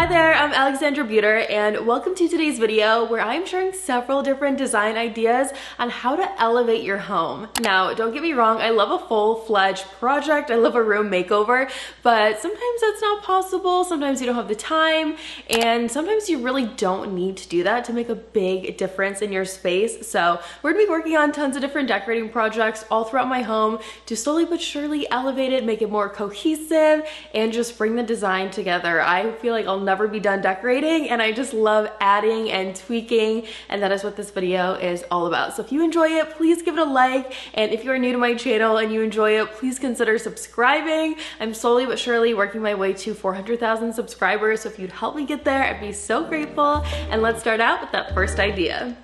Hi there, I'm Alexandra Beuter and welcome to today's video where I'm sharing several different design ideas on how to elevate your home. Now, don't get me wrong, I love a full-fledged project, I love a room makeover, but sometimes that's not possible, sometimes you don't have the time, and sometimes you really don't need to do that to make a big difference in your space. So we're gonna be working on tons of different decorating projects all throughout my home to slowly but surely elevate it, make it more cohesive, and just bring the design together. I feel like I'll never be done decorating and I just love adding and tweaking, and that is what this video is all about. So if you enjoy it, please give it a like, and if you are new to my channel and you enjoy it, please consider subscribing. I'm slowly but surely working my way to 400,000 subscribers, so if you'd help me get there, I'd be so grateful. And let's start out with that first idea.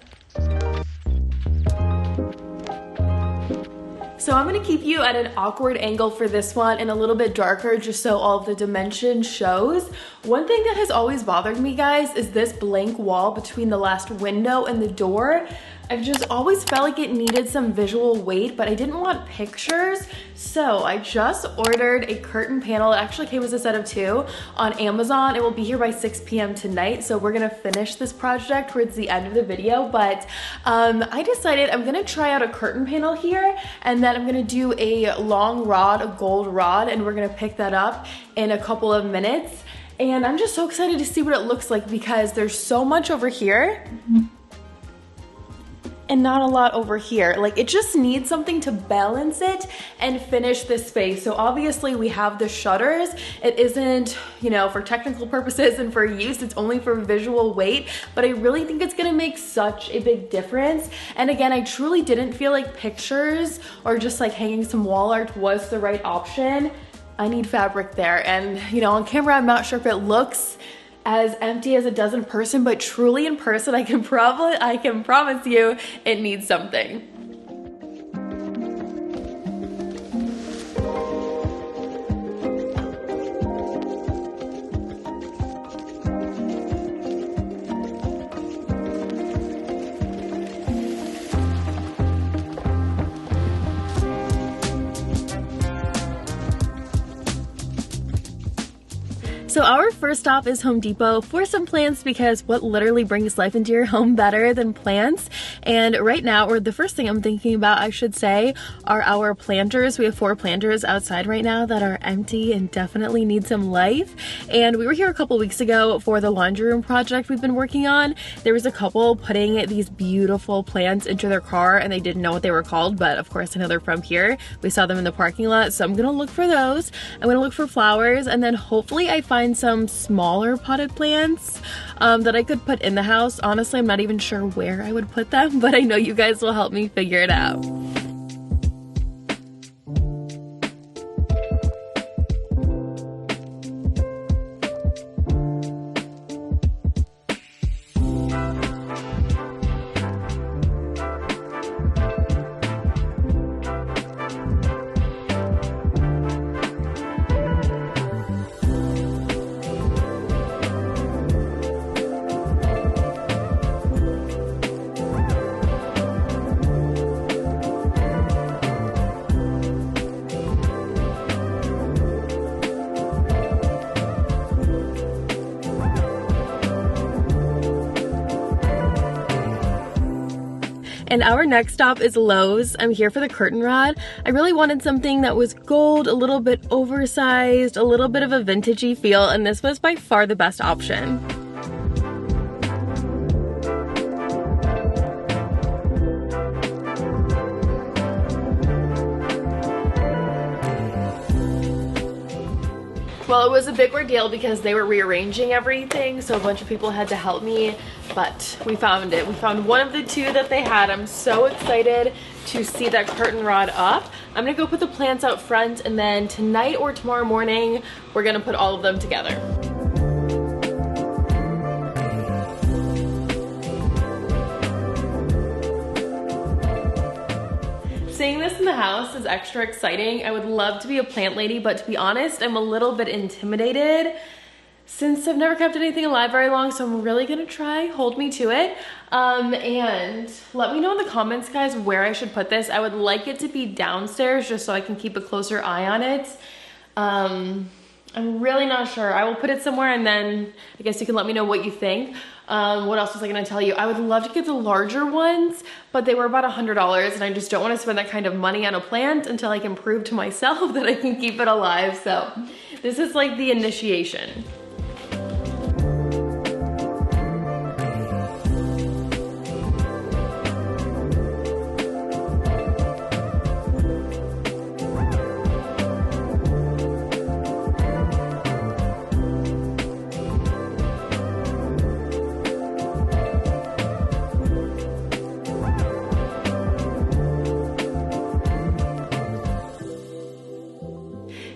So I'm gonna keep you at an awkward angle for this one and a little bit darker just so all of the dimension shows. One thing that has always bothered me, guys, is this blank wall between the last window and the door. I've just always felt like it needed some visual weight, but I didn't want pictures. So I just ordered a curtain panel. It actually came as a set of 2 on Amazon. It will be here by 6 p.m. tonight. So we're gonna finish this project towards the end of the video. But I decided I'm gonna try out a curtain panel here, and then I'm gonna do a long rod, a gold rod, and we're gonna pick that up in a couple of minutes. And I'm just so excited to see what it looks like because there's so much over here. And not a lot over here. Like, it just needs something to balance it and finish this space. So obviously we have the shutters. It isn't, you know, for technical purposes and for use, it's only for visual weight, but I really think it's gonna make such a big difference. And again, I truly didn't feel like pictures or just like hanging some wall art was the right option. I need fabric there. And you know, on camera, I'm not sure if it looks as empty as it does in person, but truly in person, I can promise you it needs something. So our first stop is Home Depot for some plants, because what literally brings life into your home better than plants? And right now, or the first thing I'm thinking about, I should say, are our planters. We have 4 planters outside right now that are empty and definitely need some life. And we were here a couple weeks ago for the laundry room project we've been working on. There was a couple putting these beautiful plants into their car and they didn't know what they were called, but of course I know they're from here. We saw them in the parking lot, so I'm gonna look for those. I'm gonna look for flowers, and then hopefully I find some smaller potted plants that I could put in the house. Honestly, I'm not even sure where I would put them, but I know you guys will help me figure it out. And our next stop is Lowe's. I'm here for the curtain rod. I really wanted something that was gold, a little bit oversized, a little bit of a vintagey feel, and this was by far the best option. Well, it was a big ordeal because they were rearranging everything, so a bunch of people had to help me, but we found it. We found one of the 2 that they had. I'm so excited to see that curtain rod up. I'm gonna go put the plants out front, and then tonight or tomorrow morning, we're gonna put all of them together. Seeing this in the house is extra exciting. I would love to be a plant lady, but to be honest, I'm a little bit intimidated since I've never kept anything alive very long, so I'm really gonna try. Hold me to it. And let me know in the comments, guys, where I should put this. I would like it to be downstairs just so I can keep a closer eye on it. I'm really not sure. I will put it somewhere and then I guess you can let me know what you think. What else was I gonna tell you? I would love to get the larger ones, but they were about $100 and I just don't wanna spend that kind of money on a plant until I can prove to myself that I can keep it alive. So this is like the initiation.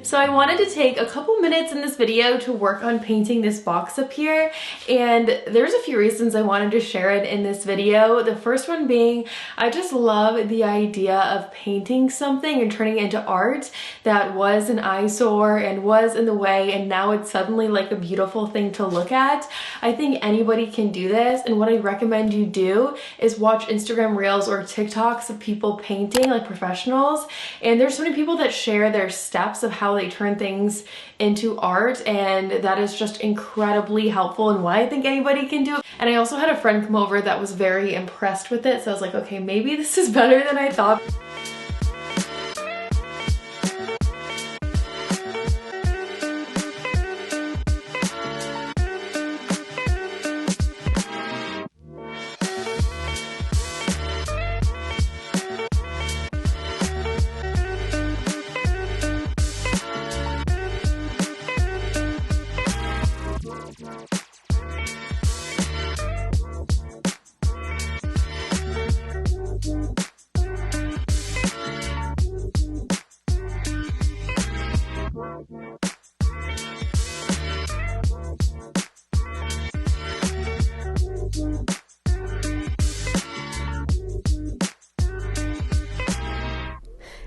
So I wanted to take a couple minutes in this video to work on painting this box up here, and there's a few reasons I wanted to share it in this video. The first one being, I just love the idea of painting something and turning it into art that was an eyesore and was in the way, and now it's suddenly like a beautiful thing to look at. I think anybody can do this, and what I recommend you do is watch Instagram Reels or TikToks of people painting, like professionals, and there's so many people that share their steps of how they turn things into art, and that is just incredibly helpful and why I think anybody can do it. And I also had a friend come over that was very impressed with it, so I was like, okay, maybe this is better than I thought.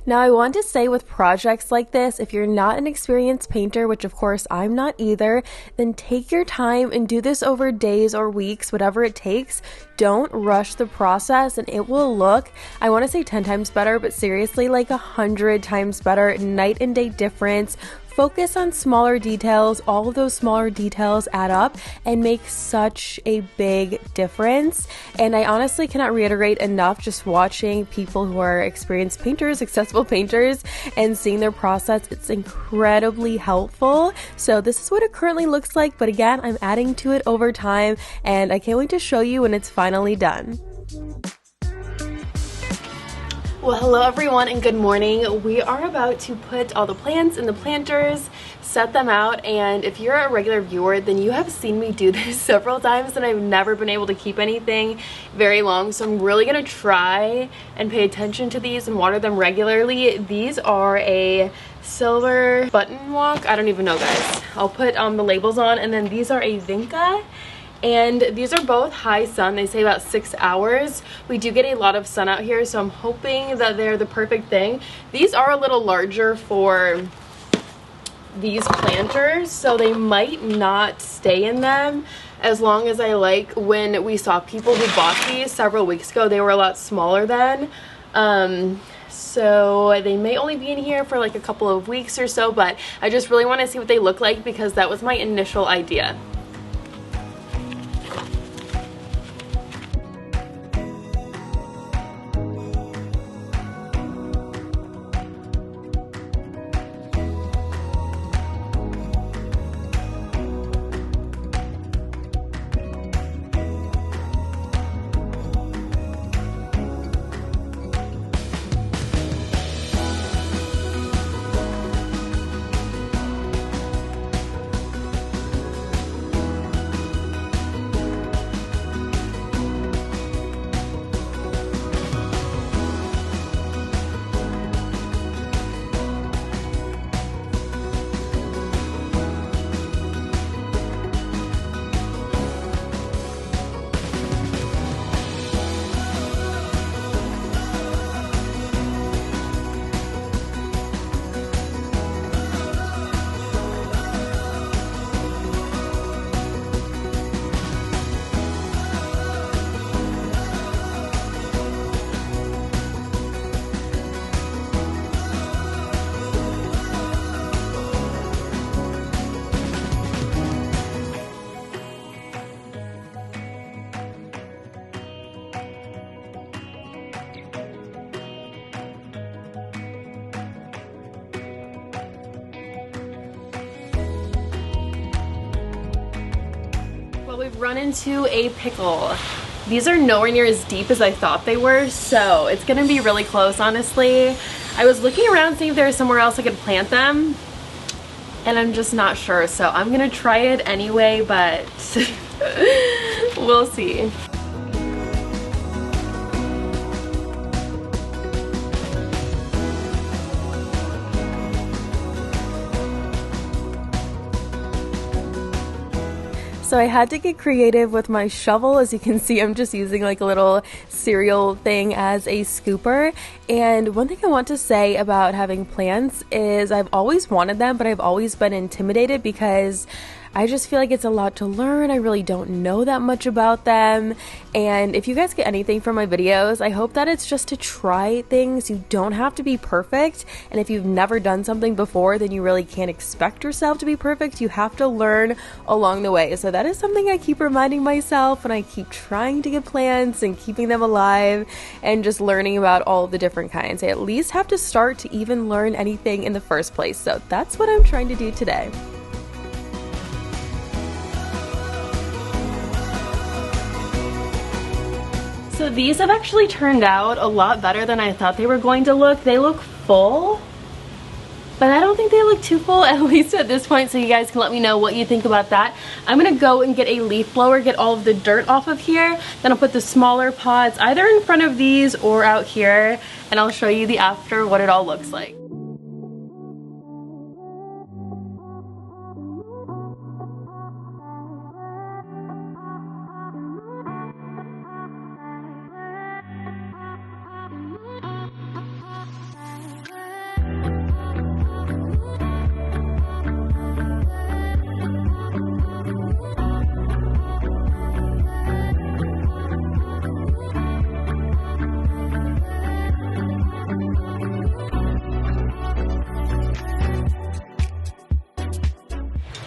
Now I want to say with projects like this, if you're not an experienced painter, which of course I'm not either, then take your time and do this over days or weeks, whatever it takes. Don't rush the process and it will look, I want to say 10 times better, but seriously like 100 times better. Night and day difference. Focus on smaller details. All of those smaller details add up and make such a big difference. And I honestly cannot reiterate enough, just watching people who are experienced painters, successful painters, and seeing their process, it's incredibly helpful. So this is what it currently looks like, but again, I'm adding to it over time, and I can't wait to show you when it's finally done. Well, hello everyone and good morning. We are about to put all the plants in the planters, set them out, and if you're a regular viewer, then you have seen me do this several times and I've never been able to keep anything very long. So I'm really gonna try and pay attention to these and water them regularly. These are a silver button walk. I don't even know, guys. I'll put the labels on, and then these are a Vinca. And these are both high sun. They say about 6 hours. We do get a lot of sun out here, so I'm hoping that they're the perfect thing. These are a little larger for these planters, so they might not stay in them as long as I like. When we saw people who bought these several weeks ago, they were a lot smaller then. So they may only be in here for like a couple of weeks or so, but I just really want to see what they look like because that was my initial idea. we've run into a pickle. These are nowhere near as deep as I thought they were, so it's gonna be really close, honestly. I was looking around seeing if there was somewhere else I could plant them, and I'm just not sure, so I'm gonna try it anyway, but we'll see. So I had to get creative with my shovel. As you can see, I'm just using like a little cereal thing as a scooper. And one thing I want to say about having plants is I've always wanted them, but I've always been intimidated because I just feel like it's a lot to learn. I really don't know that much about them. And if you guys get anything from my videos, I hope that it's just to try things. You don't have to be perfect. And if you've never done something before, then you really can't expect yourself to be perfect. You have to learn along the way. So that is something I keep reminding myself when I keep trying to get plants and keeping them alive and just learning about all the different kinds. I at least have to start to even learn anything in the first place. So that's what I'm trying to do today. So these have actually turned out a lot better than I thought they were going to look. They look full, but I don't think they look too full, at least at this point, so you guys can let me know what you think about that. I'm gonna go and get a leaf blower, get all of the dirt off of here, then I'll put the smaller pots either in front of these or out here, and I'll show you the after, what it all looks like.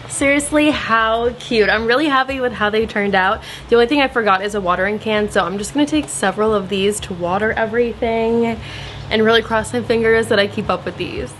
Seriously, how cute. I'm really happy with how they turned out. The only thing I forgot is a watering can, so I'm just gonna take several of these to water everything and really cross my fingers that I keep up with these.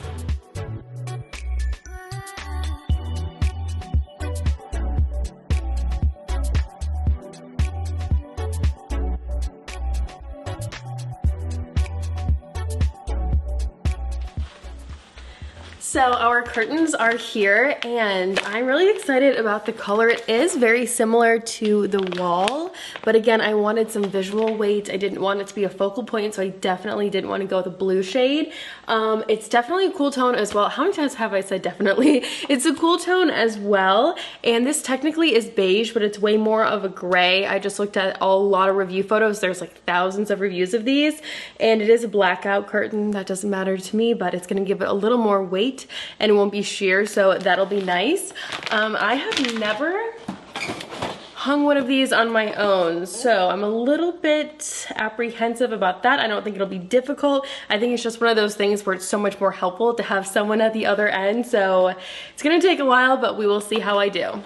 So our curtains are here and I'm really excited about the color. It is very similar to the wall, but again, I wanted some visual weight. I didn't want it to be a focal point, so I definitely didn't want to go with a blue shade. It's definitely a cool tone as well. How many times have I said definitely? It's a cool tone as well, and this technically is beige, but it's way more of a gray. I just looked at a lot of review photos. There's like thousands of reviews of these, and it is a blackout curtain. That doesn't matter to me, but it's gonna give it a little more weight and it won't be sheer, so that'll be nice. I have never hung one of these on my own, so I'm a little bit apprehensive about that. I don't think it'll be difficult. I think it's just one of those things where it's so much more helpful to have someone at the other end, so it's gonna take a while, but we will see how I do.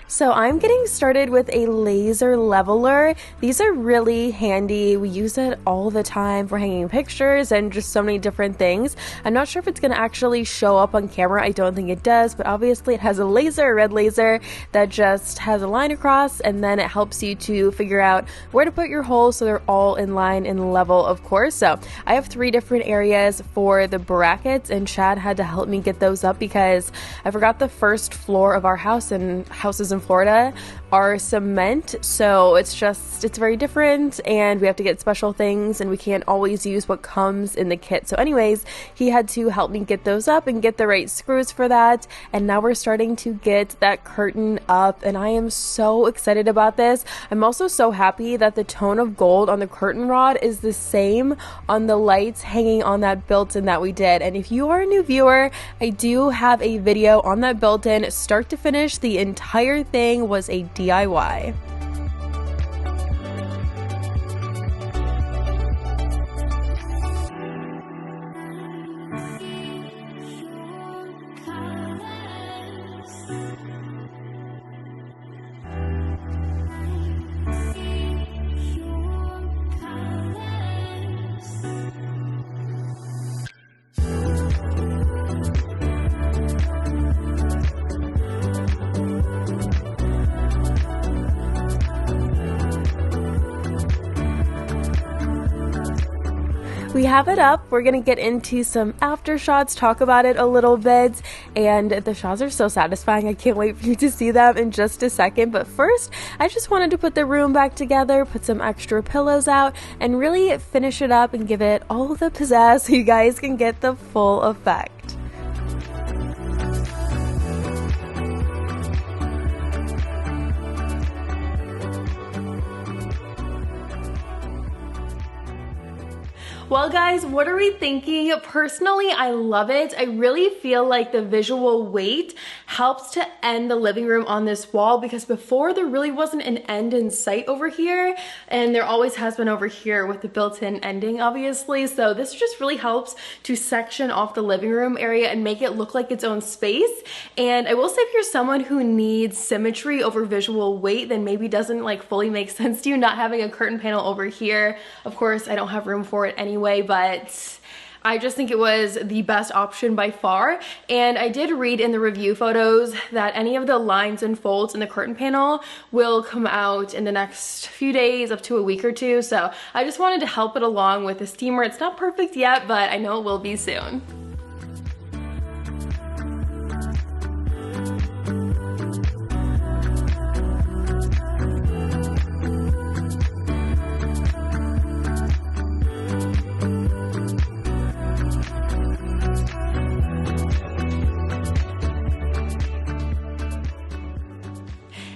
So I'm getting started with a laser leveler. These are really handy. We use it all the time for hanging pictures and just so many different things. I'm not sure if it's going to actually show up on camera. I don't think it does, but obviously it has a laser, a red laser that just has a line across, and then it helps you to figure out where to put your holes so they're all in line and level, of course. So I have 3 different areas for the brackets, and Chad had to help me get those up because I forgot the first floor of our house, and houses in Florida are cement, so it's very different, and we have to get special things and we can't always use what comes in the kit. So anyways, he had to help me get those up and get the right screws for that, and now we're starting to get that curtain up, and I am so excited about this. I'm also so happy that the tone of gold on the curtain rod is the same on the lights hanging on that built-in that we did. And if you are a new viewer, I do have a video on that built-in start to finish. The entire thing was a DIY. we have it up. We're gonna get into some after shots, talk about it a little bit, and the shots are so satisfying. I can't wait for you to see them in just a second. But first, I just wanted to put the room back together, put some extra pillows out, and really finish it up and give it all the pizzazz so you guys can get the full effect. Well guys, what are we thinking? Personally, I love it. I really feel like the visual weight helps to end the living room on this wall, because before there really wasn't an end in sight over here, and there always has been over here with the built-in ending obviously. So this just really helps to section off the living room area and make it look like its own space. And I will say, if you're someone who needs symmetry over visual weight, then maybe doesn't like fully make sense to you not having a curtain panel over here. Of course, I don't have room for it anyway, but I just think it was the best option by far. And I did read in the review photos that any of the lines and folds in the curtain panel will come out in the next few days, up to a week or two. So I just wanted to help it along with the steamer. It's not perfect yet, but I know it will be soon.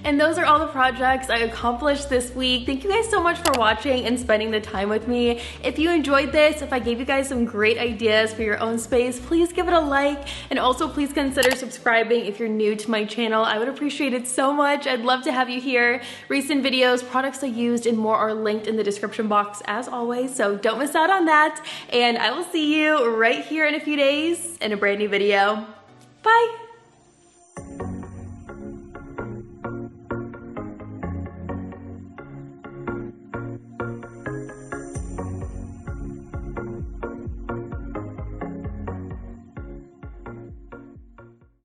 And those are all the projects I accomplished this week. Thank you guys so much for watching and spending the time with me. If you enjoyed this, if I gave you guys some great ideas for your own space, please give it a like, and also please consider subscribing if you're new to my channel. I would appreciate it so much. I'd love to have you here. Recent videos, products I used, and more are linked in the description box as always, so don't miss out on that. And I will see you right here in a few days in a brand new video. Bye!